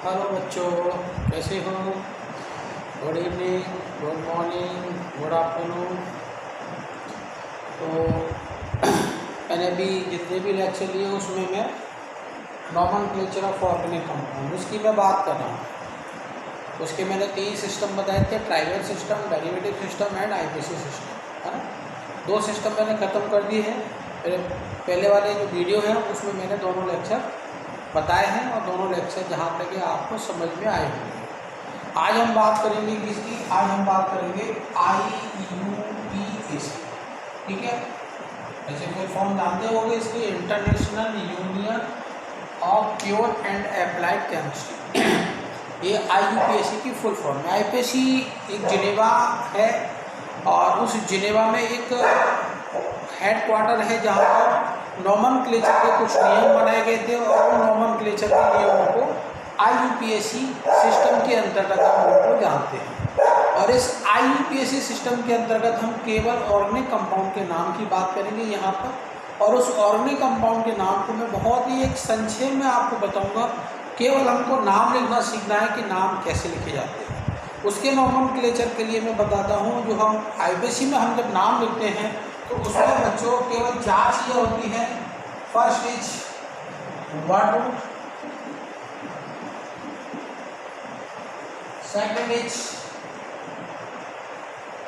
Hello बच्चों, कैसे हो? Good evening, good morning, good afternoon. तो मैंने अभी जितने भी लेक्चर लिए उसमें मैं नॉमेनक्लेचर ऑफ ऑर्गेनिक कंपाउंड उसकी मैं बात कर रहा हूँ। उसके मैंने 3 सिस्टम बताए थे, trivial system, derivative system and IPC system, है ना। 2 सिस्टम मैंने ख़त्म कर दिए हैं। पहले वाले जो वीडियो है उसमें मैंने दोनों लेक्चर बताए हैं और दोनों लेक्चर जहाँ तक कि आपको समझ में आए होंगे। आज हम बात करेंगे किसकी? आज हम बात करेंगे IUPAC, ठीक है। ऐसे कोई फॉर्म जानते होंगे इसकी, international union of pure and applied chemistry. ये IUPAC की फुल फॉर्म है। IUPAC एक जिनेवा है और उस जिनेवा में एक हेडक्वार्टर है जहाँ पर नॉमेनक्लेचर के कुछ नियम बनाए गए थे और उन नॉमेनक्लेचर के नियमों को IUPAC सिस्टम के अंतर्गत हम उनको जानते हैं। और इस IUPAC सिस्टम के अंतर्गत हम केवल ऑर्गेनिक कंपाउंड के नाम की बात करेंगे यहाँ पर। और उस ऑर्गेनिक कंपाउंड के नाम को मैं बहुत ही एक संक्षेप में आपको बताऊँगा। केवल हमको नाम लिखना सीखना है कि नाम कैसे लिखे जाते हैं। उसके नॉमेनक्लेचर के लिए मैं बताता हूँ, जो हम IUPAC में हम जब नाम लिखते हैं तो उसमें बच्चों केवल 4 चीज़ें होती हैं। First is word root, second is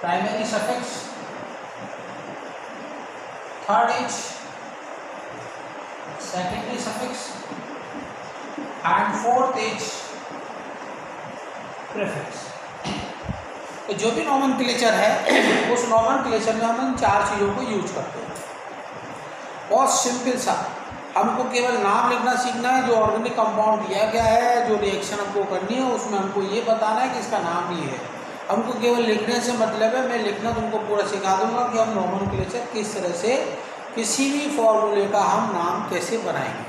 primary suffix, third is secondary suffix and fourth is prefix. तो जो भी नॉमेनक्लेचर है उस नॉमेनक्लेचर में हम इन 4 चीज़ों को यूज करते हैं। बहुत सिंपल सा, हमको केवल नाम लिखना सीखना है। जो ऑर्गेनिक कंपाउंड दिया गया है, जो रिएक्शन हमको करनी है, उसमें हमको ये बताना है कि इसका नाम ये है। हमको केवल लिखने से मतलब है, मैं लिखना तुमको पूरा सिखा दूंगा कि हम नॉमेनक्लेचर किस तरह से किसी भी फॉर्मूले का हम नाम कैसे बनाएंगे।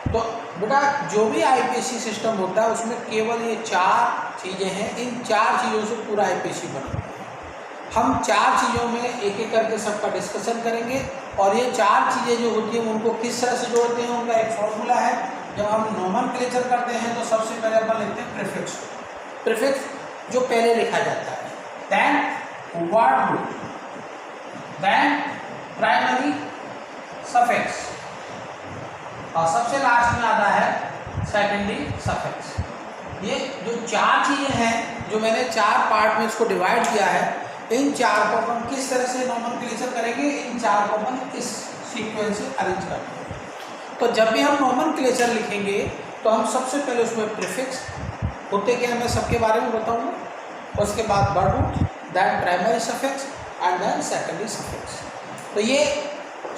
तो बेटा जो भी IUPAC सिस्टम होता है उसमें केवल ये 4 चीज़ें हैं। इन 4 चीज़ों से पूरा IUPAC बनता है। हम 4 चीज़ों में एक एक करके सबका डिस्कशन करेंगे और ये 4 चीज़ें जो होती हैं उनको किस तरह से जोड़ते हैं, उनका एक फॉर्मूला है। जब हम नॉमेनक्लेचर करते हैं तो सबसे पहले अपन लिखते हैं प्रीफिक्स। प्रीफिक्स जो पहले लिखा जाता है, then word root, then primary suffix और सबसे लास्ट में आता है सेकेंडरी सफिक्स। ये जो 4 चीज़ें हैं जो मैंने 4 पार्ट में इसको डिवाइड किया है, इन 4 को अपन किस तरह से नॉमेनक्लेचर करेंगे, इन 4 को अपन इस सीक्वेंस से अरेंज करते हैं। तो जब भी हम नॉमेनक्लेचर लिखेंगे तो हम सबसे पहले उसमें प्रीफिक्स होते क्या, मैं सबके बारे में बताऊंगा। उसके बाद word root, then primary suffix and then secondary suffix. तो ये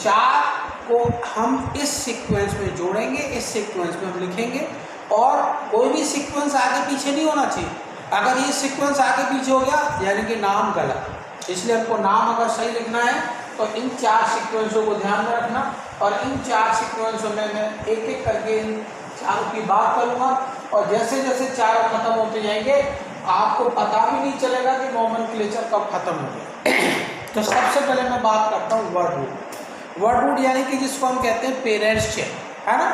4 को हम इस सीक्वेंस में जोड़ेंगे, इस सीक्वेंस में हम लिखेंगे। और कोई भी सीक्वेंस आगे पीछे नहीं होना चाहिए। अगर ये सीक्वेंस आगे पीछे हो गया यानी कि नाम गलत। इसलिए हमको नाम अगर सही लिखना है तो इन 4 सीक्वेंसों को ध्यान में रखना। और इन 4 सीक्वेंसों में मैं एक एक करके इन 4 की बात करूँगा और जैसे जैसे 4 खत्म होते जाएंगे आपको पता भी नहीं चलेगा कि नॉमेनक्लेचर कब खत्म हो गया। तो सबसे पहले मैं बात करता हूँ वर्ड रूट। वर्ड रूट यानी कि जिसको हम कहते हैं पेरेंट्स चेन, है ना।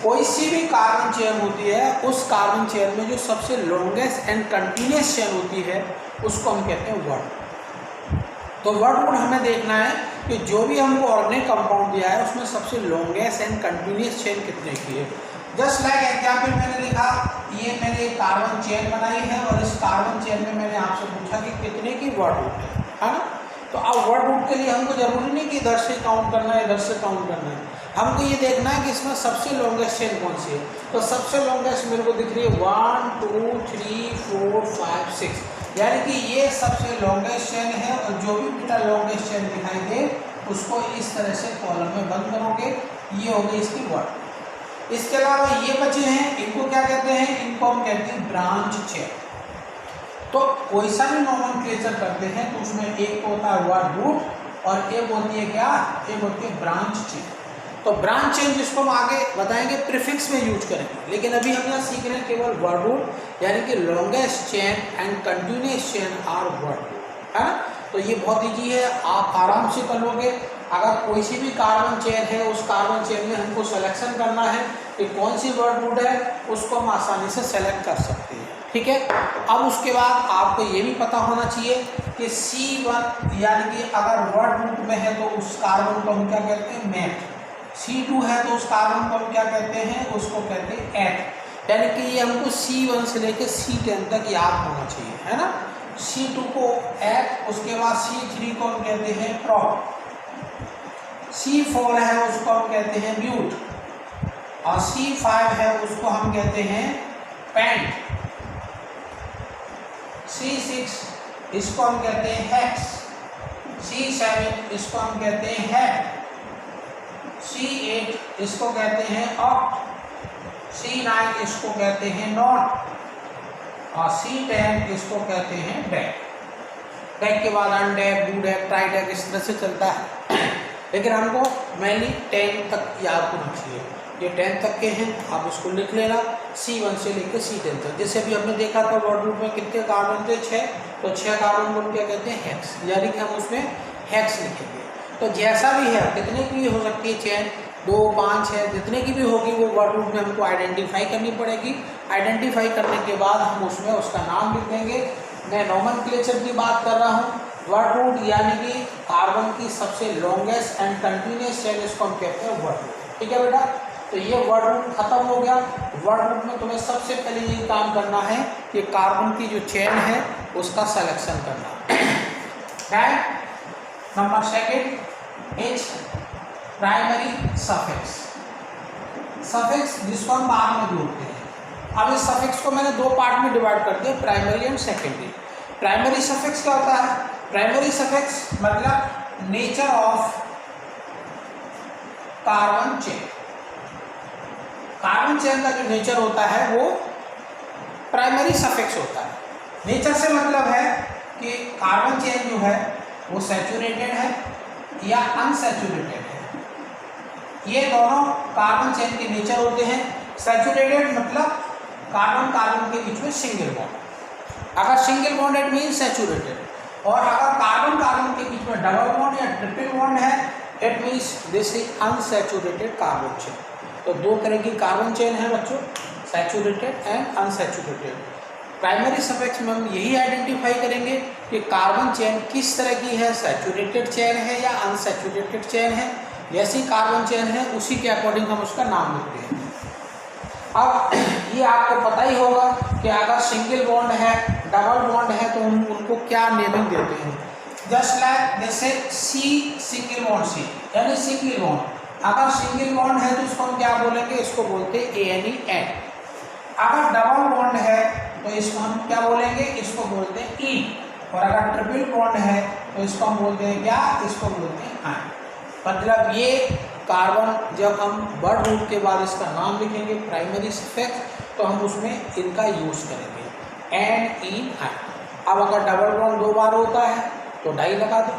कोई सी भी कार्बन चेन होती है, उस कार्बन चेन में जो सबसे लॉन्गेस्ट एंड कंटिन्यूस चेन होती है उसको हम कहते हैं वर्ड। तो वर्ड रूट हमें देखना है कि जो भी हमको ऑर्गेनिक कंपाउंड दिया है उसमें सबसे लॉन्गेस्ट एंड कंटिन्यूस चेन कितने की है। जस्ट लाइक एग्जाम्पल मैंने लिखा, ये मैंने एक कार्बन चेन बनाई है और इस कार्बन चेन में मैंने आपसे पूछा कि कितने की वर्ड रूट है ना। तो अब वर्ड रूट के लिए हमको जरूरी नहीं कि इधर से काउंट करना है इधर से काउंट करना है। हमको ये देखना है कि इसमें सबसे लॉन्गेस्ट चेन कौन सी है। तो सबसे लॉन्गेस्ट मेरे को दिख रही है 1 2 3 4 5 6, यानी कि ये सबसे लॉन्गेस्ट चेन है। और जो भी बेटा लॉन्गेस्ट चेन दिखाई दे उसको इस तरह से कॉलम में बंद करोगे, ये हो गई इसकी वर्ड। इसके अलावा ये बचे हैं, इनको क्या कहते हैं, इनको हम कहते हैं ब्रांच चेन। तो कोई सा भी नॉमेनक्लेचर करते हैं तो उसमें एक होता है वर्ड रूट और एक होती है क्या, एक होती है ब्रांच चेन। तो ब्रांच चेन जिसको हम आगे बताएंगे प्रीफिक्स में यूज करेंगे, लेकिन अभी हम यहाँ सीख रहे हैं केवल वर्ड रूट, यानी कि longest chain and continuous chain are word root, है ना। तो ये बहुत ईजी है, आप आराम से कर लोगे। अगर कोई सी भी कार्बन चेन है, उस कार्बन चेन में हमको सिलेक्शन करना है कि कौन सी वर्ड रूट है, उसको हम आसानी से सेलेक्ट कर सकते हैं। ठीक है, अब उसके बाद आपको ये भी पता होना चाहिए कि C1 यानी कि अगर वर्ड रूट में है तो उस कार्बन को हम क्या कहते हैं, मैथ। C2 है तो उस कार्बन को हम क्या कहते हैं, उसको कहते हैं एथ। यानी कि ये हमको C1 से लेकर C10 तक याद होना चाहिए, है ना। C2 को एथ, उसके बाद C3 को हम कहते हैं प्रॉप, C4 है उसको हम कहते हैं ब्यूट, और C5 है उसको हम कहते हैं पेंट, C6 इसको हम कहते हैं हेक्स, C7 इसको हम कहते हैं हेप, C8 इसको कहते हैं ऑक्ट, C9 इसको कहते हैं नॉट, और C10 इसको कहते हैं डेक। डेक के बाद अनडेक, डू डेक, ट्राई डेक, इस तरह से चलता है। लेकिन हमको मेनली 10 तक याद होना चाहिए। ये 10 तक के हैं, आप इसको लिख लेना, C1 से लेकर C10 तक। जैसे अभी हमने देखा था वर्ड रूट में कितने कार्बन थे, 6, तो 6 कार्बन को हम क्या कहते हैं, हेक्स, यानी कि हम उसमें हेक्स लिखेंगे। तो जैसा भी है, कितने की भी हो सकती है चेन, 2, 5, 6, जितने की भी होगी, वो वर्ड रूट में हमको आइडेंटिफाई करनी पड़ेगी। आइडेंटिफाई करने के बाद हम उसमें उसका नाम लिख देंगे। मैं नोमेनक्लेचर की बात कर रहा हूँ। वर्ड रूट यानी कि कार्बन की सबसे लॉन्गेस्ट एंड कंटिन्यूस चेन, इसको हम कहते हैं वर्ड रूट। ठीक है बेटा, तो ये वर्ड रूट खत्म हो गया। वर्ड रूट में तुम्हें सबसे पहले ये काम करना है कि कार्बन की जो चेन है उसका सिलेक्शन करना। Number second is primary suffix. Suffix जिसको हम बाद में जोड़ते हैं। अब इस सफिक्स को मैंने 2 पार्ट में डिवाइड कर दिया, primary and secondary. Primary suffix क्या होता है? प्राइमरी सफिक्स मतलब nature of carbon chain. Carbon chain का जो नेचर होता है वो प्राइमरी सफिक्स होता है। नेचर से मतलब है कि कार्बन चेन जो है वो सैचुरेटेड है या अनसैचुरेटेड है। ये दोनों कार्बन चेन के नेचर होते हैं। सैचुरेटेड मतलब कार्बन कार्बन के बीच में सिंगल बॉन्ड। अगर single bond it mean saturated, और अगर कार्बन कार्बन के बीच में डबल बॉन्ड या ट्रिपल बॉन्ड है it means this is unsaturated carbon chain. तो 2 तरह की कार्बन चेन है बच्चों, saturated and unsaturated. Primary suffix में हम यही आइडेंटिफाई करेंगे कि कार्बन चेन किस तरह की है, सैचुरेटेड चेन है या अनसैचुरेटेड चेन है। जैसी कार्बन चेन है उसी के अकॉर्डिंग हम उसका नाम लिखते हैं। अब ये आपको पता ही होगा कि अगर सिंगल बॉन्ड है, डबल बॉन्ड है, तो उनको क्या नेमिंग देते हैं। जस्ट लाइक जैसे सी सिंगल बॉन्ड, सी यानी सिंगल बॉन्ड। अगर सिंगल बॉन्ड है तो इसको हम क्या बोलेंगे, इसको बोलते हैं ANE एन। अगर डबल बॉन्ड है तो इसको हम क्या बोलेंगे, इसको बोलते हैं ई। और अगर ट्रिपल बॉन्ड है तो इसको हम बोलते हैं क्या, इसको बोलते हैं आयन। मतलब ये कार्बन जब हम वर्ड रूट के बाद इसका नाम लिखेंगे प्राइमरी सफिक्स, तो हम उसमें इनका यूज करेंगे एन, ई, आयन। अब अगर डबल बॉन्ड 2 बार होता है तो डाई लगा दें,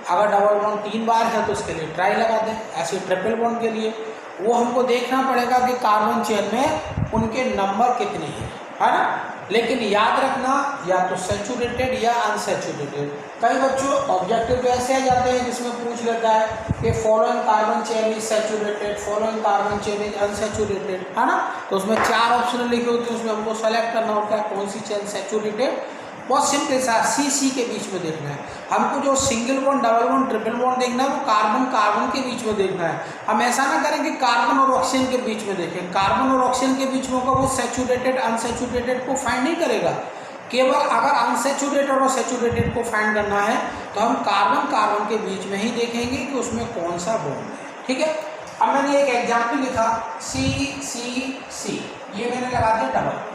अगर डबल बॉन्ड 3 बार है तो उसके लिए ट्राई लगा दें। ऐसे ट्रिपल बॉन्ड के लिए वो हमको देखना पड़ेगा कि कार्बन चेन में उनके नंबर कितने हैं, है ना। लेकिन याद रखना या तो सैचुरेटेड या अनसैचुरेटेड। कई बच्चों ऑब्जेक्टिव तो ऐसे आ जाते हैं जिसमें पूछ लेता है कि following carbon chain is saturated, following carbon chain is unsaturated, है ना। तो उसमें 4 ऑप्शन लिखे होते हैं, उसमें हमको सेलेक्ट करना होता है कौन सी चेन सैचुरेटेड। बहुत सिंपल सा सी के बीच में देखना है हमको। जो single bond, double bond, triple bond देखना है वो कार्बन कार्बन के बीच में देखना है। हम ऐसा ना करें कि कार्बन और ऑक्सीजन के बीच में देखें। कार्बन और ऑक्सीजन के बीच में होगा वो सैचुरेटेड अनसैचुरेटेड को फाइंड नहीं करेगा। केवल अगर अनसैचुरेटेड और सैचुरेटेड को फाइंड करना है तो हम कार्बन कार्बन के बीच में ही देखेंगे कि उसमें कौन सा बॉन्ड है। ठीक है, अब मैंने एक एग्जाम्पल लिखा C, ये मैंने लगा दिया डबल।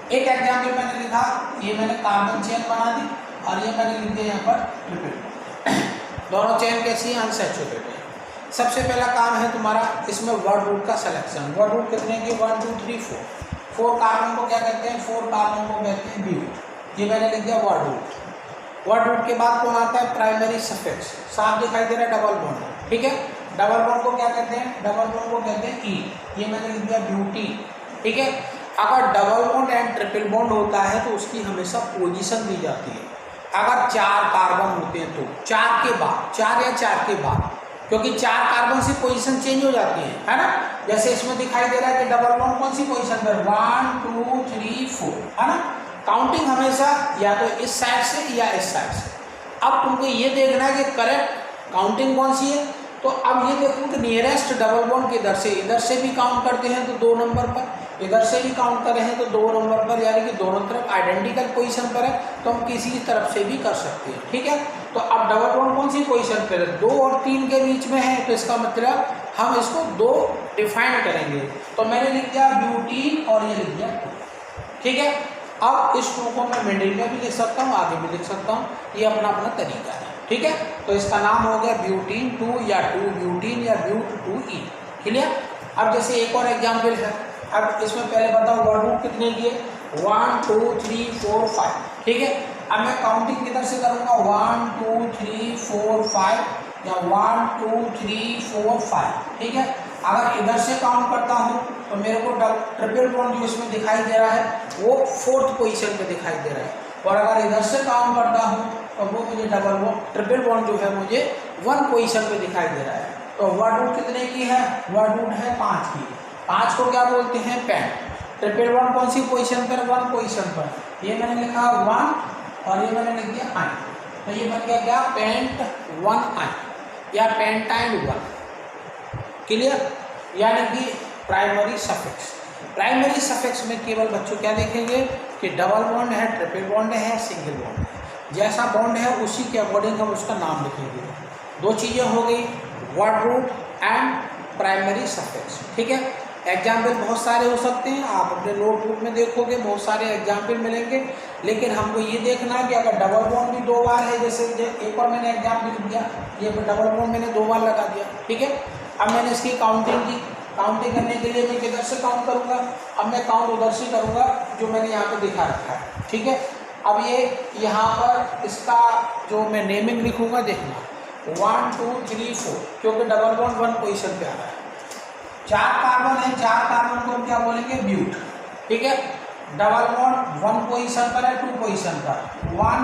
एक एग्जाम्पल मैंने लिखा, ये मैंने कार्बन चेन बना दी, और ये मैंने लिख दिया यहाँ पर ट्रिपल। दोनों चेन कैसी है, अनसैचुरेटेड है। सबसे पहला काम है तुम्हारा इसमें वर्ड रूट का सिलेक्शन। वर्ड रूट कितने की, 1 2 3 4 कार्बन को क्या कहते हैं, 4 कार्बन को कहते हैं ब्यूट। ये मैंने लिख दिया वर्ड रूट। वर्ड रूट के बाद कौन आता है, प्राइमरी सफिक्स। साफ दिखाई दे रहा है डबल बॉन्ड, ठीक है। डबल बॉन्ड को क्या कहते हैं, डबल बॉन्ड को कहते हैं ई। ये मैंने लिख दिया ब्यूटी, ठीक है। अगर double bond and triple bond होता है तो उसकी हमेशा पोजीशन दी जाती है। अगर 4 कार्बन होते हैं तो 4 के बाद, 4 या 4 के बाद, क्योंकि 4 कार्बन से पोजीशन चेंज हो जाती है ना। जैसे इसमें दिखाई दे रहा है कि डबल बॉन्ड कौन सी पोजीशन पर, 1 2 3 4, है ना। काउंटिंग हमेशा या तो इस साइड से या इस साइड से। अब तुमको ये देखना है कि करेक्ट काउंटिंग कौन सी है। तो अब ये देखो कि नियरेस्ट डबल बॉन्ड किधर से, इधर से भी काउंट करते हैं तो 2 नंबर पर, इधर से भी काउंट कर रहे हैं तो 2 नंबर पर, यानी कि दोनों तरफ आइडेंटिकल पोजीशन पर है, तो हम किसी तरफ से भी कर सकते हैं, ठीक है। तो अब डबल बॉन्ड कौन सी पोजीशन पर है, 2 और 3 के बीच में है, तो इसका मतलब हम इसको 2 डिफाइन करेंगे। तो मैंने लिख दिया ब्यूटीन और ये लिख दिया, ठीक है। अब इस 2 को मैं मिडिल में भी लिख सकता हूँ, आगे भी लिख सकता हूँ, ये अपना अपना तरीका है, ठीक है। तो इसका नाम हो गया ब्यूटीन 2 या 2 ब्यूटीन या ब्यूट 2 ईन, क्लियर। अब जैसे एक और एग्जाम्पल है, अब इसमें पहले बताओ वर्ड रूट कितने किए, 1 2 3 4 5, ठीक है। अब मैं काउंटिंग किधर से करूँगा, 1 2 3 4 5 या 1 2 3 4 5, ठीक है। अगर इधर से काउंट करता हूँ तो मेरे को ट्रिपल बॉन्ड जो इसमें दिखाई दे रहा है वो 4th पोजीशन पे दिखाई दे रहा है, और अगर इधर से काउंट करता हूँ तो वो मुझे डबल बॉन्ड ट्रिपल बॉन्ड जो है मुझे 1 पोजीशन पे दिखाई दे रहा है। तो वर्ड रूट कितने की है, वर्ड रूट है 5 की। 5 को क्या बोलते हैं, पेंट। ट्रिपल बॉन्ड कौन सी पोजीशन पर, 1 पोजीशन पर। ये मैंने लिखा 1 और ये मैंने लिख दिया आई, तो ये बन गया क्या, पेंट 1 आई या पेंटाइन 1, क्लियर। यानी कि प्राइमरी सफिक्स। प्राइमरी सफिक्स में केवल बच्चों क्या देखेंगे कि डबल बॉन्ड है, ट्रिपल बॉन्ड है, सिंगल बॉन्ड है, जैसा बॉन्ड है उसी के अकॉर्डिंग हम उसका नाम लिखेंगे। 2 चीज़ें हो गई, word root and primary suffix, ठीक है। एग्जाम्पल बहुत सारे हो सकते हैं, आप अपने नोटबुक में देखोगे बहुत सारे एग्जाम्पल मिलेंगे, लेकिन हमको ये देखना है कि अगर डबल बॉन्ड भी 2 बार है, जैसे एक और मैंने एग्जाम्पल लिख दिया, ये डबल बॉन्ड मैंने 2 बार लगा दिया, ठीक है। अब मैंने इसकी काउंटिंग की, काउंटिंग करने के लिए मैं किधर से काउंट करूँगा, अब मैं काउंट उधर से करूँगा जो मैंने यहाँ पे दिखा रखा है, ठीक है। अब ये यहाँ पर इसका जो मैं नेमिंग लिखूँगा देखना, 1 2 3 4, क्योंकि डबल बॉन्ड 1 पोजीशन पे आ रहा है। 4 कार्बन है, 4 कार्बन को हम क्या बोलेंगे, ब्यूट, ठीक है। डबल बॉन्ड 1 पोजीशन पर है, 2 पोजीशन पर, 1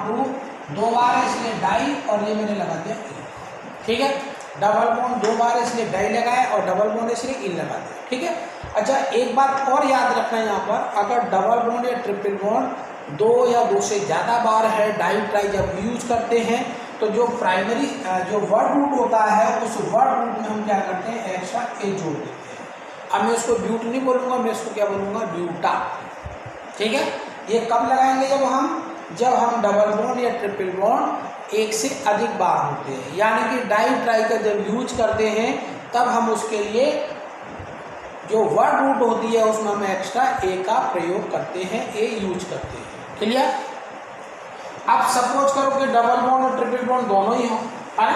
2 2 बार है इसलिए डाई, और ये मैंने लगा दिया, ठीक है। डबल बॉन्ड 2 बार इसलिए डाई लगाए और डबल बॉन्ड इसलिए इन लगा दिया, ठीक है। अच्छा एक बात और याद रखना है यहाँ पर, अगर डबल बॉन्ड या ट्रिपल बॉन्ड 2 या 2 से ज़्यादा बार है, डाई ट्राई जब यूज करते हैं तो जो प्राइमरी जो वर्ड रूट होता है उस वर्ड रूट में हम क्या करते हैं, एक्स्ट्रा ए जोड़ देते हैं। अब मैं उसको ब्यूट नहीं बोलूँगा, मैं इसको क्या बोलूँगा, ब्यूटा, ठीक है। ये कब लगाएंगे, जब हम डबल बॉन्ड या ट्रिपल बॉन्ड 1 से अधिक बार होते हैं, यानी कि डाई ट्राई का जब यूज करते हैं तब हम उसके लिए जो वर्ड रूट होती है उसमें हम एक्स्ट्रा ए का प्रयोग करते हैं, ए यूज करते हैं, क्लियर। अब सपोज करो कि डबल बॉन्ड और ट्रिपल बॉन्ड दोनों ही हो, है ना।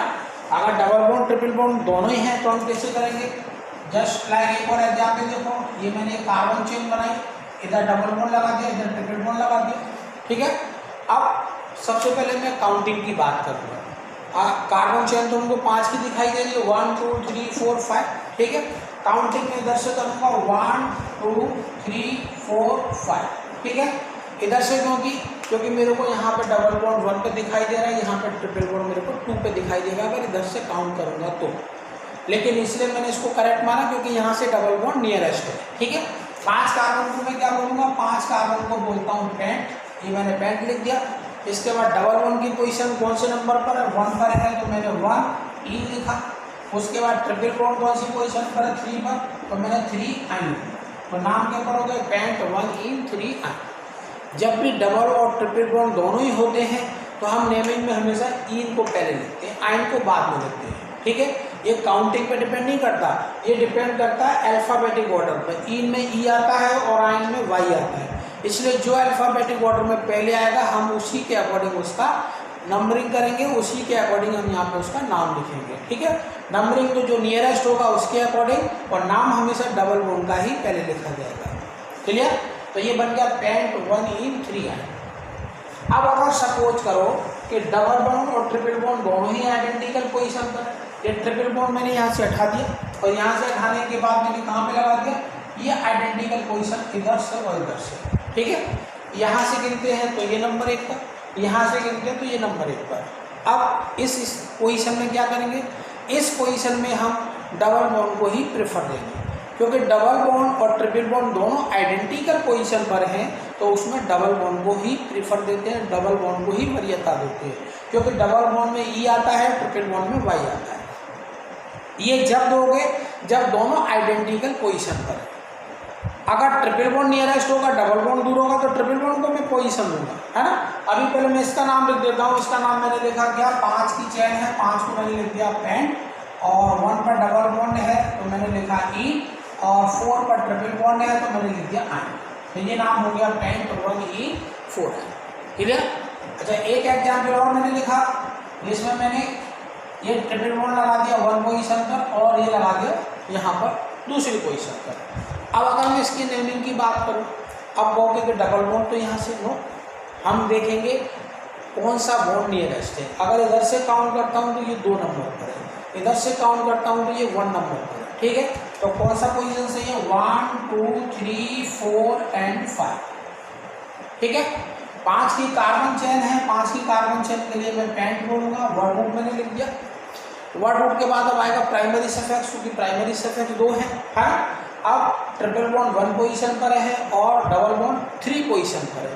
अगर डबल बॉन्ड ट्रिपल बॉन्ड दोनों ही हैं तो हम कैसे करेंगे, जस्ट लाइक एक और एग्जाम्पल देखो, ये मैंने कार्बन चेन बनाई, इधर डबल बॉन्ड लगा दिया, इधर ट्रिपल बॉन्ड लगा दिया, ठीक है। अब सबसे पहले मैं काउंटिंग की बात करूँगा। कार्बन चेन तो उनको 5 की दिखाई दे रही है, 1 2 3 4 5, ठीक है। काउंटिंग में इधर से करूँगा 1 2 3 4 5, ठीक है। इधर से क्योंकि मेरे को यहाँ पे डबल बॉन्ड 1 पे दिखाई दे रहा है, यहाँ पे ट्रिपल बॉन्ड मेरे को 2 पे दिखाई देगा अगर इधर से काउंट करूँगा तो, लेकिन इसलिए मैंने इसको करेक्ट माना क्योंकि यहाँ से डबल बॉन्ड नियरेस्ट है, ठीक है। 5 कार्बन को मैं क्या बोलूँगा, 5 कार्बन को बोलता हूँ पेंट, ये मैंने पेंट लिख दिया। इसके बाद डबल बॉन्ड की पोजीशन कौन से नंबर पर है, 1 पर है, तो मैंने 1 ई लिखा। उसके बाद ट्रिपल बॉन्ड कौन सी पोजीशन पर है, 3 पर, तो मैंने 3 आई। तो नाम क्या पर हो गया, पेंट 1 इन 3 आई। जब भी डबल और ट्रिपल बॉन्ड दोनों ही होते हैं तो हम नेमिंग में हमेशा इन को पहले लिखते हैं, आइन को बाद में लिखते हैं, ठीक है। ये काउंटिंग पे डिपेंड नहीं करता, ये डिपेंड करता है अल्फ़ाबेटिक ऑर्डर पर। इन में ई आता है और आइन में वाई आता है, इसलिए जो अल्फ़ाबेटिक ऑर्डर में पहले आएगा हम उसी के अकॉर्डिंग उसका नंबरिंग करेंगे, उसी के अकॉर्डिंग हम यहाँ पे उसका नाम लिखेंगे, ठीक है। नंबरिंग तो जो नियरेस्ट होगा उसके अकॉर्डिंग, और नाम हमेशा डबल बॉन्ड का ही पहले लिखा जाएगा, क्लियर। तो ये बन गया पेंट 1 इन 3 आई। अब अगर सपोज करो कि डबल बॉन्ड और ट्रिपल बॉन्ड दोनों ही आइडेंटिकल पोजीशन पर, ये ट्रिपल बॉन्ड मैंने यहाँ से हटा दिया और यहाँ से हटाने के बाद मैंने कहाँ पे लगा दिया, ये आइडेंटिकल पोजीशन इधर से और इधर से, ठीक है। यहाँ से गिनते हैं तो ये नंबर 1 पर, यहाँ से गिनते हैं तो ये नंबर 1 पर। अब इस पोजीशन में क्या करेंगे, इस पोजीशन में हम डबल बॉन्ड को ही प्रेफर देंगे, क्योंकि डबल बॉन्ड और ट्रिपल बॉन्ड दोनों आइडेंटिकल पोजीशन पर हैं, तो उसमें डबल बॉन्ड को ही प्रेफर देते हैं, डबल बॉन्ड को ही वरीयता देते हैं, क्योंकि डबल बॉन्ड में ई आता है, ट्रिपल बॉन्ड में वाई आता है। ये जब दोगे जब दोनों आइडेंटिकल पोजीशन पर है। अगर ट्रिपल बॉन्ड नियरेस्ट होगा, डबल बॉन्ड दूर होगा, तो ट्रिपल बॉन्ड को मैं पोजीशन दूंगा, है ना। अभी पहले मैं इसका नाम लिख देता हूँ। इसका नाम मैंने लिखा क्या, 5 की चेन है, 5 को मैंने लिख दिया पेंट, और 1 पर डबल बॉन्ड है तो मैंने लिखा ई, और 4 पर ट्रिपल बॉन्ड है तो मैंने लिख दिया आयन। तो ये नाम हो गया पेंट 1E4 है, क्लियर। अच्छा, एक एग्जाम्पल और मैंने लिखा जिसमें मैंने ये ट्रिपल बॉन्ड लगा दिया 1 पोजीशन पर, और ये लगा दिया यहाँ पर दूसरी पोजीशन पर। अब अगर मैं इसकी नेमिंग की बात करूँ, अब कहोगे कि डबल बॉन्ड तो यहाँ से नो, हम देखेंगे कौन सा बॉन्ड नियरेस्ट है। अगर इधर से काउंट करता हूँ तो ये 2 नंबर पर है, इधर से काउंट करता हूँ तो ये 1 नंबर पर है, ठीक है। तो कौन सा पोजीशन सही है, 1 2 3 4 एंड 5, ठीक है। 5 की कार्बन चेन है, 5 की कार्बन चेन के लिए मैं पेंट बोलूँगा, वर्ड रूट मैंने लिख दिया। वर्ड रूट के बाद अब आएगा प्राइमरी सफिक्स, क्योंकि प्राइमरी सफिक्स 2 है। अब ट्रिपल बॉन्ड 1 पोजीशन पर है और डबल बॉन्ड 3 पोजीशन पर है।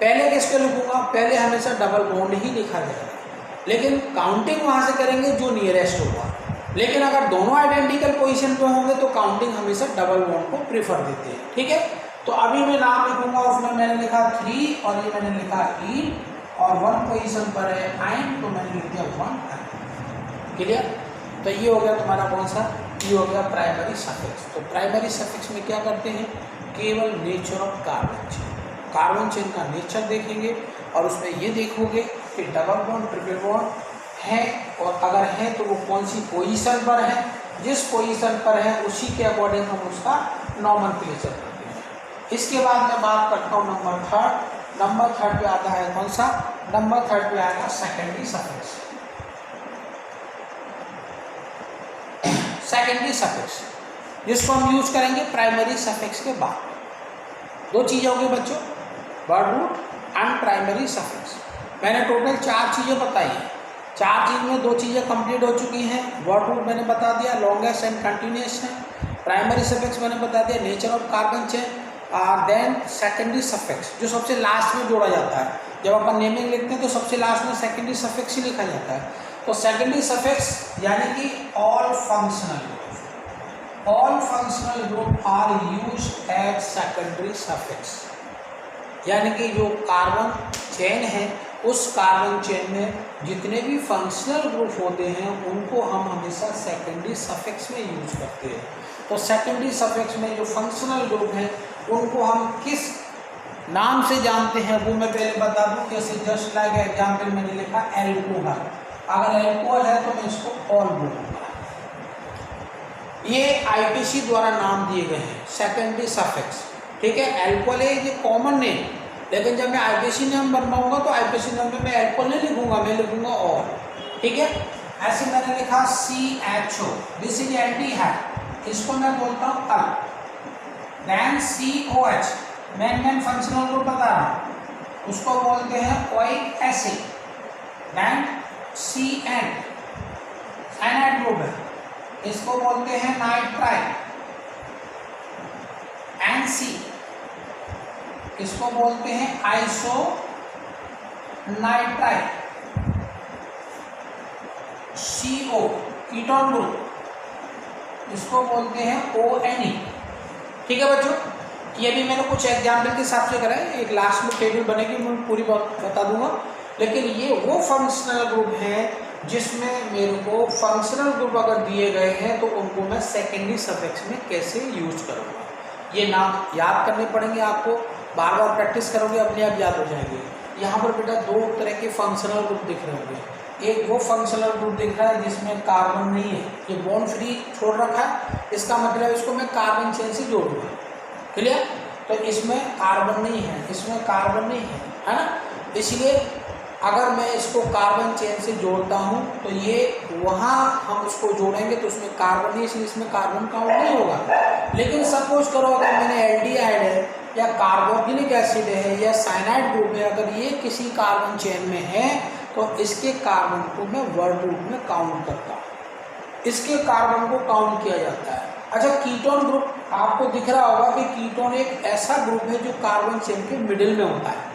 पहले किसके लिखूंगा, पहले हमेशा डबल बॉन्ड ही लिखा जाएगा, लेकिन काउंटिंग वहाँ से करेंगे जो नियरेस्ट होगा। लेकिन अगर दोनों आइडेंटिकल पोजीशन पे होंगे तो काउंटिंग हमेशा डबल बॉन्ड को प्रीफर देते हैं, ठीक है। तो अभी मैं नाम लिखूंगा, उसमें मैंने लिखा 3 और ये मैंने लिखा ई, और 1 पोजीशन पर है आयन तो मैंने लिख दिया 1 आयन, क्लियर। तो ये हो गया तुम्हारा कौन सा, ये हो गया प्राइमरी सफिक्स। तो प्राइमरी सफिक्स में क्या करते हैं, केवल नेचर ऑफ कार्बन चेन का नेचर देखेंगे, और उसमें ये देखोगे कि डबल बॉन्ड ट्रिपल बॉन्ड है, और अगर है तो वो कौन सी पोजीशन पर है, जिस पोजीशन पर है उसी के अकॉर्डिंग हम उसका नॉमेनक्लेचर करते हैं। इसके बाद मैं बात करता हूँ नंबर 3। नंबर 3 पे आता है कौन सा, नंबर 3 पे आएगा सेकेंडरी सफिक्स। सेकेंडरी सफिक्स जिसको हम यूज करेंगे प्राइमरी सफिक्स के बाद। 2 चीज़ें होंगी बच्चों, word root and primary suffix. मैंने टोटल 4 चीज़ें बताई हैं, 4 चीज़ में 2 चीज़ें कंप्लीट हो चुकी हैं। वर्ड रूट मैंने बता दिया लॉन्गेस्ट एंड कंटिन्यूस है, प्राइमरी सफिक्स मैंने बता दिया nature of carbon chain, then secondary suffix जो सबसे लास्ट में जोड़ा जाता है। जब अपन नेमिंग लिखते हैं तो सबसे लास्ट में सेकेंडरी सफिक्स ही लिखा जाता है। तो सेकेंडरी सफिक्स यानी कि all functional group are used as secondary suffix, यानी कि जो कार्बन चेन है उस कार्बन चेन में जितने भी फंक्शनल ग्रुप होते हैं उनको हम हमेशा सेकेंडरी सफिक्स में यूज करते हैं। तो सेकेंडरी सफिक्स में जो फंक्शनल ग्रुप हैं उनको हम किस नाम से जानते हैं वो मैं पहले बता दूं। जैसे जस्ट लाइक एग्जाम्पल मैंने लिखा एल्कोहल, अगर एल्कोहल है तो मैं इसको ऑल बोलूँगा। ये आईपीसी द्वारा नाम दिए गए हैं सेकेंडरी सफिक्स, ठीक है। एल्कोहल है ये कॉमन नेम, लेकिन जब मैं आईपीसी नेम बनवाऊंगा तो आईपीसी नेम में मैं एल्कोहल नहीं लिखूंगा, मैं लिखूंगा ऑल, ठीक है। ऐसे मैंने लिखा CHO, दिस इज एंटी है, इसको मैं बोलता हूँ al. Then COH main functional group बता रहा हूँ, उसको बोलते हैं oic acid. Then CN cyanide group है, इसको बोलते हैं नाइट्राइल। NC इसको बोलते हैं iso nitrile. CO ketone group, इसको बोलते हैं ONE, ठीक है बच्चों। ये भी मैंने कुछ एग्जाम्पल के हिसाब से करा है, एक लास्ट में टेबल बनेगी मैं पूरी बात बता दूंगा। लेकिन ये वो फंक्शनल ग्रुप हैं जिसमें मेरे को फंक्शनल ग्रुप अगर दिए गए हैं तो उनको मैं सेकेंडरी सफिक्स में कैसे यूज करूँगा, ये नाम याद करने पड़ेंगे आपको। बार बार प्रैक्टिस करोगे अपने आप याद हो जाएंगे। यहाँ पर बेटा 2 तरह के फंक्शनल ग्रुप दिख रहे होंगे। एक वो फंक्शनल ग्रुप दिख रहा है जिसमें कार्बन नहीं है, ये बॉन्ड फ्री छोड़ रखा है, इसका मतलब इसको मैं कार्बन चेन से जोड़ूंगा, क्लियर। तो इसमें कार्बन नहीं है, इसमें कार्बन नहीं है, है ना। इसलिए अगर मैं इसको कार्बन चेन से जोड़ता हूँ तो ये वहाँ हम उसको जोड़ेंगे तो उसमें कार्बन, इसलिए इसमें कार्बन काउंट नहीं होगा। लेकिन सपोज करो अगर मैंने एल्डिहाइड है या कार्बोक्सिलिक एसिड है या साइनाइड ग्रुप है, अगर ये किसी कार्बन चेन में है तो इसके कार्बन को मैं वर्ड रूट में काउंट करता हूँ, इसके कार्बन को काउंट किया जाता है। अच्छा, कीटोन ग्रुप आपको दिख रहा होगा कि कीटोन एक ऐसा ग्रुप है जो कार्बन चेन के मिडिल में होता है।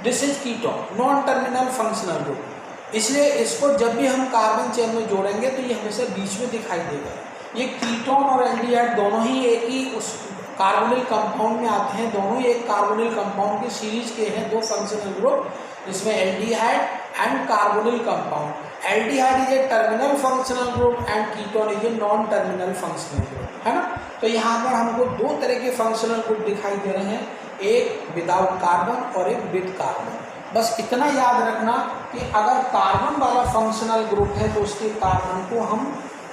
This is ketone, non terminal functional group. इसलिए इसको जब भी हम कार्बन चेन में जोड़ेंगे तो ये हमेशा बीच में दिखाई देगा। ये कीटोन और एल्डिहाइड दोनों ही एक ही उस कार्बोनिल कंपाउंड में आते हैं, दोनों ही एक कार्बोनिल कंपाउंड की सीरीज के हैं, दो फंक्शनल ग्रुप, जिसमें aldehyde and carbonyl compound. Aldehyde is a terminal functional group and ketone is a non terminal functional group, है ना। तो यहाँ पर हमको दो तरह के फंक्शनल ग्रुप दिखाई दे रहे हैं, एक विदाउट कार्बन और एक विद कार्बन। बस इतना याद रखना कि अगर कार्बन वाला फंक्शनल ग्रुप है तो उसके कार्बन को हम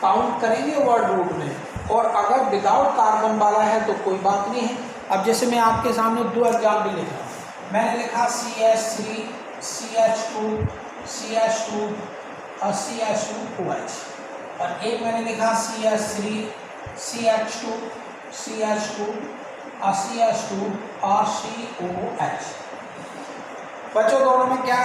काउंट करेंगे वर्ड रूट में, और अगर विदाउट कार्बन वाला है तो कोई बात नहीं है। अब जैसे मैं आपके सामने दो एग्जाम्पल लिख रहा हूँ, मैंने लिखा CH3 CH2 CH2 और CH2OH, और एक मैंने लिखा CH3 CH2 CH2 और CH2 और COH। बच्चों दोनों में क्या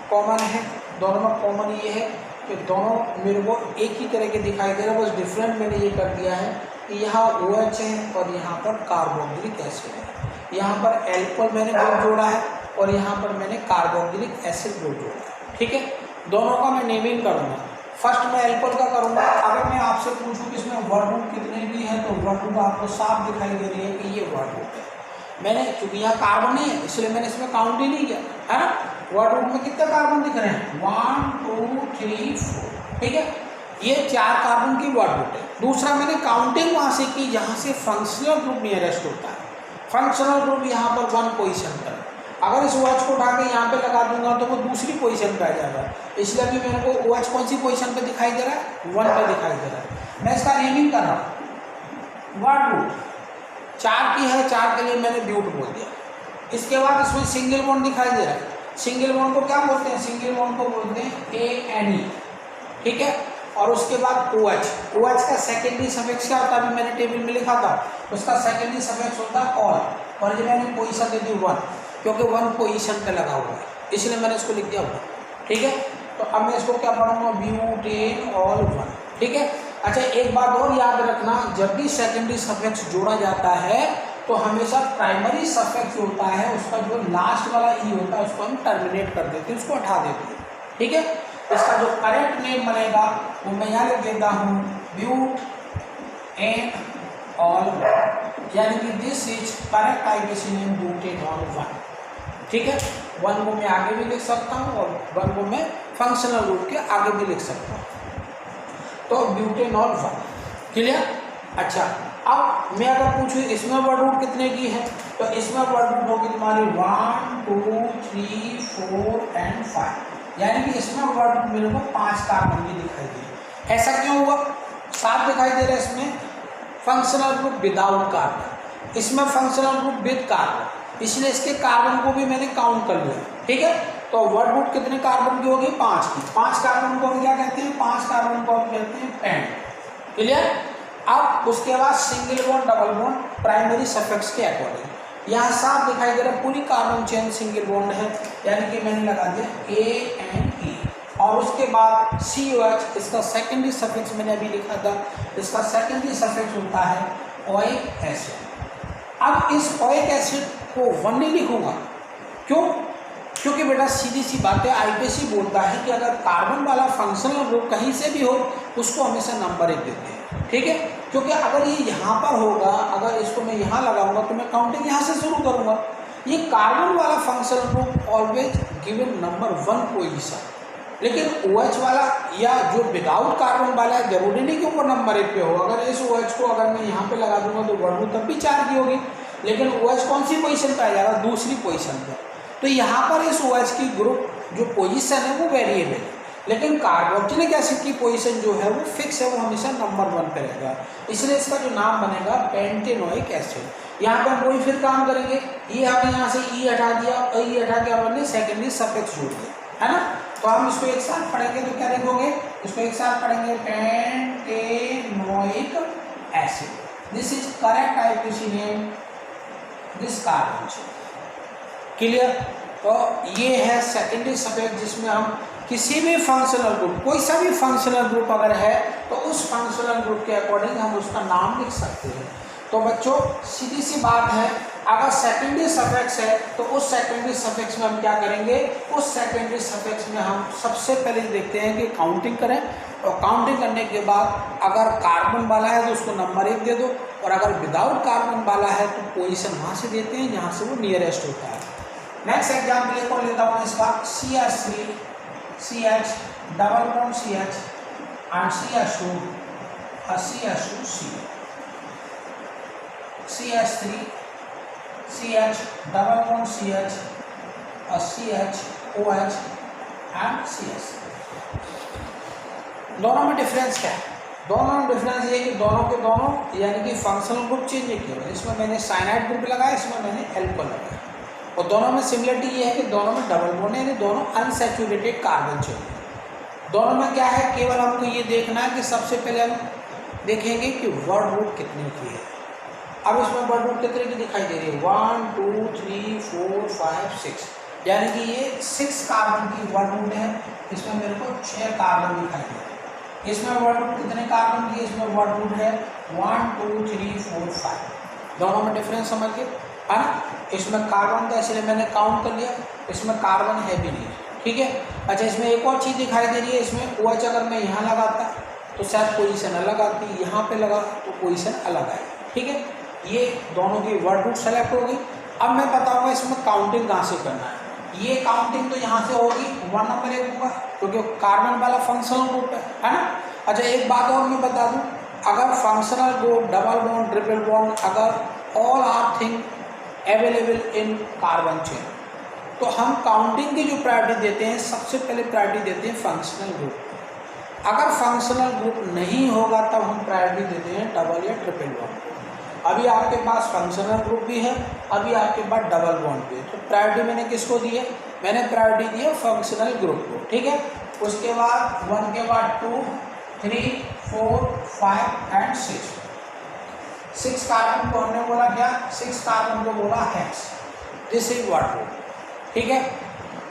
कॉमन है? दोनों में कॉमन ये है कि दोनों मेरे को एक ही तरह के दिखाई दे रहे हैं, बस डिफरेंट मैंने ये कर दिया है कि यहाँ OH है और यहाँ पर कार्बोक्सिलिक एसिड है। यहाँ पर एल्कोहल मैंने ग्रुप जोड़ा है और यहाँ पर मैंने कार्बोक्सिलिक एसिड ग्रुप जोड़ा है, ठीक है। दोनों का मैं नेमिंग करूँगा। फर्स्ट मैं एल्कोहल का करूँगा। अगर मैं आपसे पूछूँ कि इसमें वर्ड रूट कितने भी हैं तो वर्ड रूट आपको साफ दिखाई दे रही है कि ये वर्ड रूट है। मैंने चूँकि यहाँ कार्बन नहीं है इसलिए मैंने इसमें काउंट ही नहीं किया, है ना। वर्ड रूट में कितने कार्बन दिख रहे हैं? 1 2 3 4, ठीक है। ये 4 कार्बन की वर्ड रूट है। दूसरा मैंने काउंटिंग वहाँ से की जहाँ से फंक्शनल ग्रुप नियरेस्ट होता है। फंक्शनल ग्रुप यहाँ पर 1 पोजीशन पर, अगर इस OH को उठा के यहाँ पे लगा दूंगा तो वो दूसरी पोजीशन पे आ जाएगा, इसलिए अभी मेरे को OH कौन सी पोजीशन पे दिखाई दे रहा है? 1 पे दिखाई दे रहा है। मैं इसका नेमिंग कर रहा हूँ। वर्ड रूट 4 की है, 4 के लिए मैंने ब्यूट बोल दिया। इसके बाद इसमें सिंगल बॉन्ड दिखाई दे रहा है। सिंगल बॉन्ड को क्या बोलते हैं? सिंगल बॉन्ड को बोलते हैं ANE, ठीक है। और उसके बाद OH का सेकेंडरी सफिक्स क्या होता है? अभी मैंने टेबल में लिखा था, उसका सेकेंडरी सफिक्स होता है और ये मैंने पोजीशन दे दी 1, क्योंकि 1 पोजीशन पे लगा हुआ है इसलिए मैंने इसको लिख दिया 1, ठीक है। तो अब मैं इसको क्या पढ़ूंगा? ब्यूटेन ऑल 1, ठीक है। अच्छा, एक बात और याद रखना, जब भी सेकेंडरी सफिक्स जोड़ा जाता है तो हमेशा प्राइमरी सफिक्स होता है उसका जो लास्ट वाला ई होता है उसको हम टर्मिनेट कर देते हैं, उसको हटा देते हैं, ठीक है। इसका जो करेक्ट नेम बनेगा वो मैं यहाँ लिख देता हूँ, ब्यूटेन ऑल 1, यानी कि this is correct IPC name butane all 1, ठीक है। 1 को मैं आगे भी लिख सकता हूँ और 1 को मैं फंक्शनल ग्रुप के आगे भी लिख सकता हूँ। तो ब्यूटेनॉल 1, क्लियर। अच्छा, अब मैं अगर पूछूँ इसमें वर्ड रूट कितने की है तो इसमें वर्ड रूट होगी तुम्हारी 1 2 3 4 एंड 5, यानी कि इसमें वर्ड रूट मेरे को 5 कार्बन की दिखाई दे। ऐसा क्यों हुआ? 7 दिखाई दे रहा है इसमें फंक्शनल ग्रुप विदाउट कार्बन, इसमें फंक्शनल ग्रुप विद कार्बन, इसलिए इसके कार्बन को भी मैंने काउंट कर लिया, ठीक है। तो वर्ड रूट कितने कार्बन की होगी? 5 की। 5 कार्बन को हम क्या कहते हैं? 5 कार्बन को हम कहते हैं पेंट, क्लियर। अब उसके बाद single bond double bond primary suffix के अकॉर्डिंग यहाँ साफ दिखाई दे रहा है पूरी कार्बन चेन सिंगल बॉन्ड है, यानी कि मैंने लगा दिया ANE, और उसके बाद COH, इसका सेकेंडरी सफिक्स मैंने अभी लिखा था, इसका सेकेंडरी सफिक्स होता है ओइक एसिड। अब इस ओइक एसिड को 1 नहीं लिखूंगा, क्यों? क्योंकि बेटा सीधी सी बात है, आईपीसी बोलता है कि अगर कार्बन वाला फंक्शनल ग्रुप कहीं से भी हो उसको हमेशा नंबर 1 देते हैं, ठीक है। क्योंकि अगर ये यहाँ पर होगा, अगर इसको मैं यहाँ लगाऊंगा तो मैं काउंटिंग यहाँ से शुरू करूँगा। ये कार्बन वाला functional group always given number 1 position, लेकिन OH वाला या जो विदाउट कार्बन वाला है जरूरी नहीं कि वो नंबर 1 पे हो। अगर इस OH को अगर मैं यहाँ पे लगा दूंगा तो वर्ड रूट तब भी 4 की होगी, लेकिन OH कौन सी पोजीशन पे आ जाएगा? दूसरी पोजीशन पर। तो यहाँ पर इस OH की ग्रुप जो पोजीशन है वो वेरिएबल है, लेकिन कार्बोक्सिलिक एसिड की पोजीशन जो है वो फिक्स है, वो हमेशा नंबर 1 पे रहेगा, इसलिए इसका जो नाम बनेगा पेंटेनोइक एसिड। यहाँ पर हम वही फिर काम करेंगे, ये हमने यहाँ से ई हटा दिया और ई हटा के हमने सेकेंडरी सफिक्स जोड़ दिया, है ना। तो हम इसको एक साथ पढ़ेंगे तो क्या लिखोगे, इसको एक साथ पढ़ेंगे pentanoic acid. This is correct IPC name this carbon chain. Clear. तो ये है सेकेंडरी सफिक्स जिसमें हम किसी भी फंक्शनल ग्रुप, कोई सा भी फंक्शनल ग्रुप अगर है तो उस फंक्शनल ग्रुप के अकॉर्डिंग हम उसका नाम लिख सकते हैं। तो बच्चों सीधी सी बात है, अगर सेकेंडरी सफिक्स है तो उस सेकेंडरी सफिक्स में हम क्या करेंगे, उस सेकेंडरी सफिक्स में हम सबसे पहले देखते हैं कि काउंटिंग करें, और काउंटिंग करने के बाद अगर कार्बन वाला है तो उसको नंबर 1 दे दो, और अगर विदाउट कार्बन वाला है तो पोजीशन वहाँ से देते हैं जहाँ से वो नियरेस्ट होता है। नेक्स्ट एग्जाम्पल एक और लेता हूँ इसका, CH3 CH double bond CH and CH2 CH2C, CH3 CH double bond CH CHOH and CH। दोनों में डिफरेंस क्या है, दोनों में डिफरेंस ये है कि दोनों के दोनों यानी कि फंक्शनल ग्रुप चेंज नहीं किया, इसमें मैंने साइनाइड ग्रुप लगाया, इसमें मैंने एल्कोहल लगाया। और दोनों में सिमिलरिटी ये है कि दोनों में डबल बॉन्ड है, यानी दोनों अनसैचुरेटेड कार्बन चाहिए। दोनों में क्या है, केवल हमको ये देखना है कि सबसे पहले हम देखेंगे कि वर्ड रूट कितने की है। अब इसमें वर्ड रूट कितने की दिखाई दे रही है, 1 2 3 4 5 6, यानी कि ये 6 कार्बन की वर्ड रूट है। इसमें मेरे को 6 कार्बन दिखाई दे रहे हैं। इसमें वर्ड रूट कितने कार्बन की, इसमें वर्ड रूट है 1 2 3 4 5। दोनों में डिफरेंस समझ के, है ना। इसमें कार्बन था इसलिए मैंने काउंट कर लिया, इसमें कार्बन है भी नहीं, ठीक है। अच्छा, इसमें एक और चीज़ दिखाई दे रही है, इसमें OH अगर मैं यहाँ लगाता तो शायद पोजीशन अलग आती, यहाँ पे लगा तो पोजीशन अलग आएगी, ठीक है। ये दोनों की वर्ड रूट सेलेक्ट होगी। अब मैं बताऊँगा इसमें काउंटिंग कहाँ से करना है। ये काउंटिंग तो यहाँ से होगी, 1 नंबर 1 होगा क्योंकि कार्बन वाला फंक्शनल ग्रुप है ना। अच्छा, एक बात और मैं बता दूँ, अगर functional group double bond triple bond अगर all are thing available in carbon chain, तो हम काउंटिंग की जो प्रायोरिटी देते हैं, सबसे पहले प्रायोरिटी देते हैं फंक्शनल ग्रुप। अगर फंक्शनल ग्रुप नहीं होगा तब हम प्रायोरिटी देते हैं डबल या ट्रिपल बॉन्ड। अभी आपके पास फंक्शनल ग्रुप भी है, अभी आपके पास डबल बॉन्ड भी है, तो प्रायोरिटी मैंने किसको दी है, मैंने प्रायोरिटी दी है फंक्शनल ग्रुप को, ठीक है। उसके बाद 1 के बाद 2 3 4 5 एंड 6 कार्बन को हमने बोला क्या, 6 कार्बन को बोला hex. This is word root, ठीक है।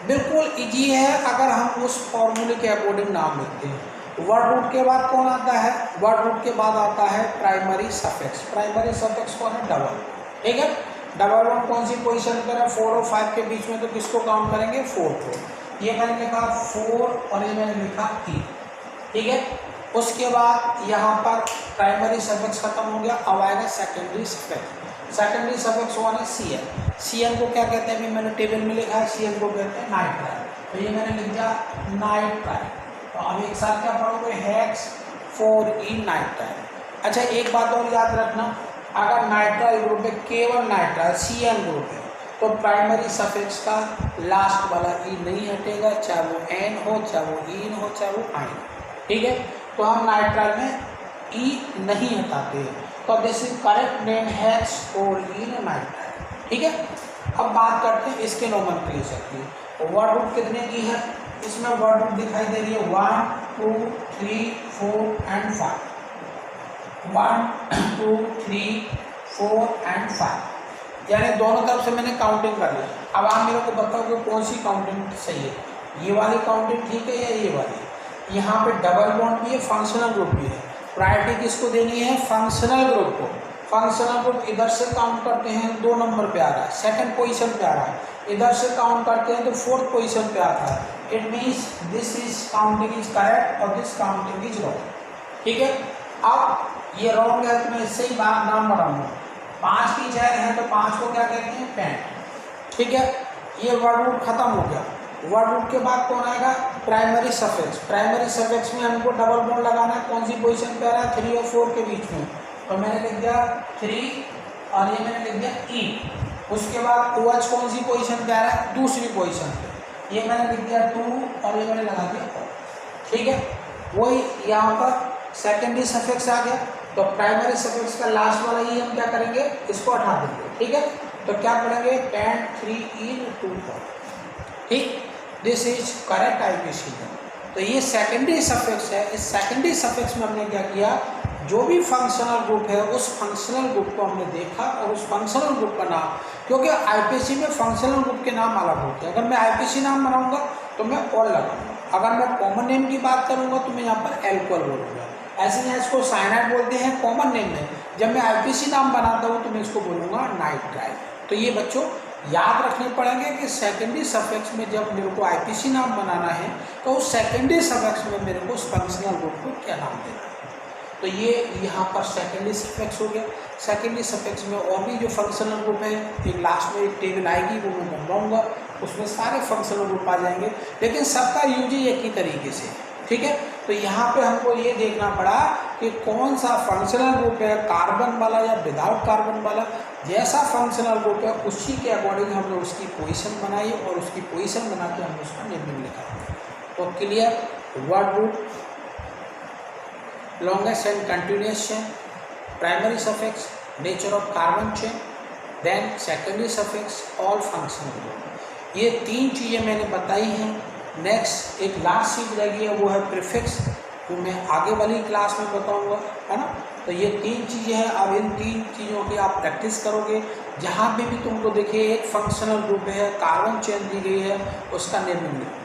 बिल्कुल इजी है अगर हम उस फॉर्मूले के अकॉर्डिंग नाम लिखते हैं। वर्ड रूट के बाद कौन आता है, वर्ड रूट के बाद आता है प्राइमरी सफिक्स। प्राइमरी सफिक्स कौन है, डबल, ठीक है। डबल वन कौन सी पोजीशन पर है, 4 और 5 के बीच में, तो किसको काउंट करेंगे, 4 को। ये मैंने लिखा 4 और ये मैंने लिखा 3, ठीक है। उसके बाद यहाँ पर प्राइमरी सफिक्स खत्म हो गया, अब आएगा secondary suffix. Secondary suffix one है CN। CN को क्या कहते हैं, अभी मैंने टेबल में लिखा है, CN को कहते हैं नाइट्राइल। तो ये मैंने लिख दिया नाइट्राइल। तो अब एक साथ क्या पढ़ोगे, हेक्स 4E नाइट्राइल। अच्छा, एक बात और याद रखना, अगर नाइट्राइल ग्रुप है, केवल नाइट्राइल CN ग्रुप है, तो प्राइमरी सफिक्स का लास्ट वाला E नहीं हटेगा, चाहे वो N हो, चाहे वो इन हो, चाहे वो आइन, ठीक है। तो हम नाइट्राइल में E नहीं हटाते हैं, तो this is correct name hex 4E nitrile, ठीक है। अब बात करते हैं इसके नोमेनक्लेचर की। वर्ड रूट कितने की है, इसमें वर्ड रूट दिखाई दे रही है 1 2 3 4 एंड 5। 1 2 3 4 एंड 5, यानी दोनों तरफ से मैंने काउंटिंग कर ली। अब आप मेरे को बताओ कि कौन सी काउंटिंग सही है, ये वाली काउंटिंग ठीक है या ये वाली। यहाँ पे डबल बॉन्ड भी है, फंक्शनल ग्रुप भी है, प्रायोरिटी किसको देनी है, फंक्शनल ग्रुप को। फंक्शनल ग्रुप इधर से काउंट करते हैं 2 नंबर पे आ रहा है, सेकंड पोजीशन पे आ रहा है, इधर से काउंट करते हैं तो 4th पोजीशन पे आता है। It means this is counting is correct और दिस काउंटिंग इज रॉन्ग, ठीक है। अब ये रॉन्ग है तो मैं इससे ही बात नाम बढ़ाऊंगा। 5 की चेयर है तो 5 को क्या कहते हैं, पेंट, ठीक है। ये वर्ड रूट खत्म हो गया। वर्ड रूट के बाद कौन आएगा, प्राइमरी सफिक्स। प्राइमरी सफिक्स में हमको डबल बॉन्ड लगाना है, कौन सी पोजीशन पे आ रहा है, 3 और 4 के बीच में, तो मैंने लिख दिया 3 और ये मैंने लिख दिया E। उसके बाद OH कौन सी पोजीशन पे आ रहा है, दूसरी पोजीशन पे, ये मैंने लिख दिया 2 और ये मैंने लगा दिया 4, ठीक है। वही यहाँ पर सेकेंडरी सफिक्स आ गया, तो प्राइमरी सफिक्स का लास्ट वाला ही हम क्या करेंगे, इसको हटा देंगे, ठीक है। तो क्या पढ़ेंगे, कैन 3 इन 2 फॉर्म, ठीक। दिस इज करेक्ट आईपीसी है। तो ये सेकेंडरी सफिक्स है। इस सेकेंडरी सफिक्स में हमने क्या किया, जो भी फंक्शनल ग्रुप है उस फंक्शनल ग्रुप को हमने देखा और उस फंक्शनल ग्रुप का नाम, क्योंकि आईपीसी में फंक्शनल ग्रुप के नाम अलग होते हैं। अगर मैं आईपीसी नाम बनाऊंगा तो मैं और लगाऊंगा, अगर मैं कॉमन नेम की बात करूंगा तो मैं यहाँ पर एल्कोहल बोलूँगा। ऐसे ही इसको साइनाइड बोलते हैं कॉमन नेम में। जब मैं आईपीसी नाम बनाता हूँ तो मैं इसको बोलूँगा नाइट्राइल। तो ये बच्चों याद रखने पड़ेंगे कि सेकेंडरी सफिक्स में जब मेरे को आईपीसी नाम बनाना है तो उस सेकेंडरी सफिक्स में मेरे को उस फंक्शनल ग्रुप को क्या नाम देना है। तो ये यहाँ पर सेकेंडरी सफिक्स हो गया। सेकेंडरी सफिक्स में और भी जो फंक्शनल ग्रुप है, एक लास्ट में एक टेबल आएगी वो मैं बनवाऊँगा, उसमें सारे फंक्शनल ग्रुप आ जाएंगे, लेकिन सबका यूज ही एक ही तरीके से, ठीक है। तो यहाँ पे हमको ये देखना पड़ा कि कौन सा फंक्शनल ग्रुप है, कार्बन वाला या विदाउट कार्बन वाला। जैसा फंक्शनल ग्रुप है उसी के अकॉर्डिंग हमने उसकी पोजीशन बनाई और उसकी पोजीशन बना के हमने उसका नेमिंग लिखा। तो clear, word group, longest and continuous chain, primary suffix, nature of carbon chain, then secondary suffix, all functional group. ये 3 चीज़ें मैंने बताई हैं। नेक्स्ट एक लास्ट चीज़ लगी है वो है प्रीफिक्स, जो मैं आगे वाली क्लास में बताऊंगा, है ना। तो ये 3 चीज़ें हैं। अब इन 3 चीज़ों की आप प्रैक्टिस करोगे। जहाँ पे भी तुमको देखिए एक फंक्शनल ग्रुप है, कार्बन चेन दी गई है, उसका नेमिंग लिखो।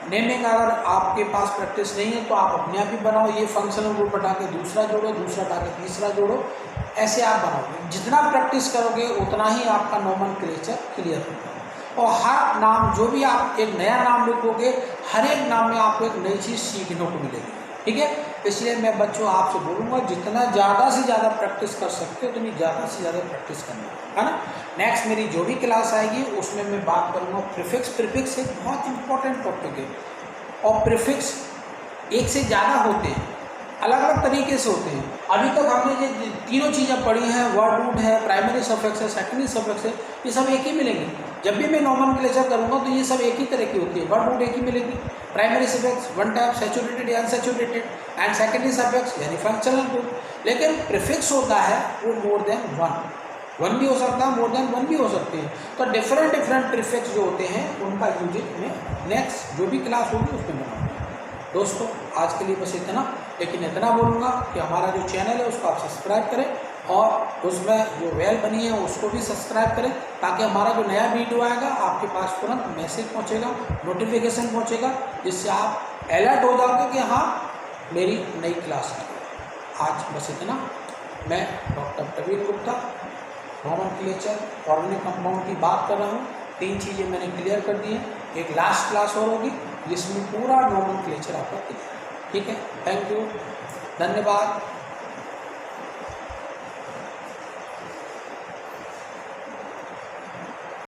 नेमिंग अगर आपके पास प्रैक्टिस नहीं है तो आप अपने आप ही बनाओ। ये फंक्शनल ग्रुप हटा के दूसरा जोड़ो, दूसरा हटा के तीसरा जोड़ो, ऐसे आप बनाओगे। जितना प्रैक्टिस करोगे उतना ही आपका नोमेनक्लेचर क्लियर होगा। और हर नाम, जो भी आप एक नया नाम लिखोगे, हर एक नाम में आपको एक नई चीज़ सीखने को मिलेगी, ठीक है। इसलिए मैं बच्चों आपसे बोलूँगा जितना ज़्यादा से ज़्यादा प्रैक्टिस कर सकते हो उतनी ज़्यादा से ज़्यादा प्रैक्टिस करना, है ना। नेक्स्ट मेरी जो भी क्लास आएगी उसमें मैं बात करूँगा प्रीफिक्स। प्रीफिक्स एक बहुत इंपॉर्टेंट टॉपिक है और प्रीफिक्स एक से ज़्यादा होते हैं, अलग अलग तरीके से होते हैं। अभी तक हमने ये तीनों चीज़ें पढ़ी हैं, वर्ड रूट है, प्राइमरी सफिक्स है, सेकेंडरी सफिक्स है, ये सब एक ही मिलेंगे। जब भी मैं नोमेनक्लेचर करूँगा तो ये सब एक ही तरह की होती है। वर्ड रूट एक ही मिलेगी, primary suffix one type saturated या अनसैचुरेटेड, एंड सेकेंडरी सफिक्स यानी फंक्शनल ग्रुप। लेकिन प्रीफिक्स होता है वो मोर देन वन भी हो सकता है, मोर देन वन भी हो सकते हैं। तो डिफरेंट प्रीफिक्स जो होते हैं उनका यूजेज में नेक्स्ट जो भी क्लास होगी उसमें बनाऊँगा। दोस्तों आज के लिए बस इतना, लेकिन इतना बोलूँगा कि हमारा जो चैनल है उसको आप सब्सक्राइब करें और उसमें जो बेल बनी है उसको भी सब्सक्राइब करें, ताकि हमारा जो नया वीडियो आएगा आपके पास तुरंत मैसेज पहुँचेगा, नोटिफिकेशन पहुँचेगा, जिससे आप अलर्ट हो जाओगे कि हाँ मेरी नई क्लास है। आज बस इतना। मैं doctor Praveen Gupta, nomenclature organic compound की बात कर रहा हूँ। 3 चीज़ें मैंने क्लियर कर दी हैं। एक लास्ट क्लास और होगी जिसमें पूरा नोमेनक्लेचर आपका क्लियर है, ठीक है। थैंक यू, धन्यवाद।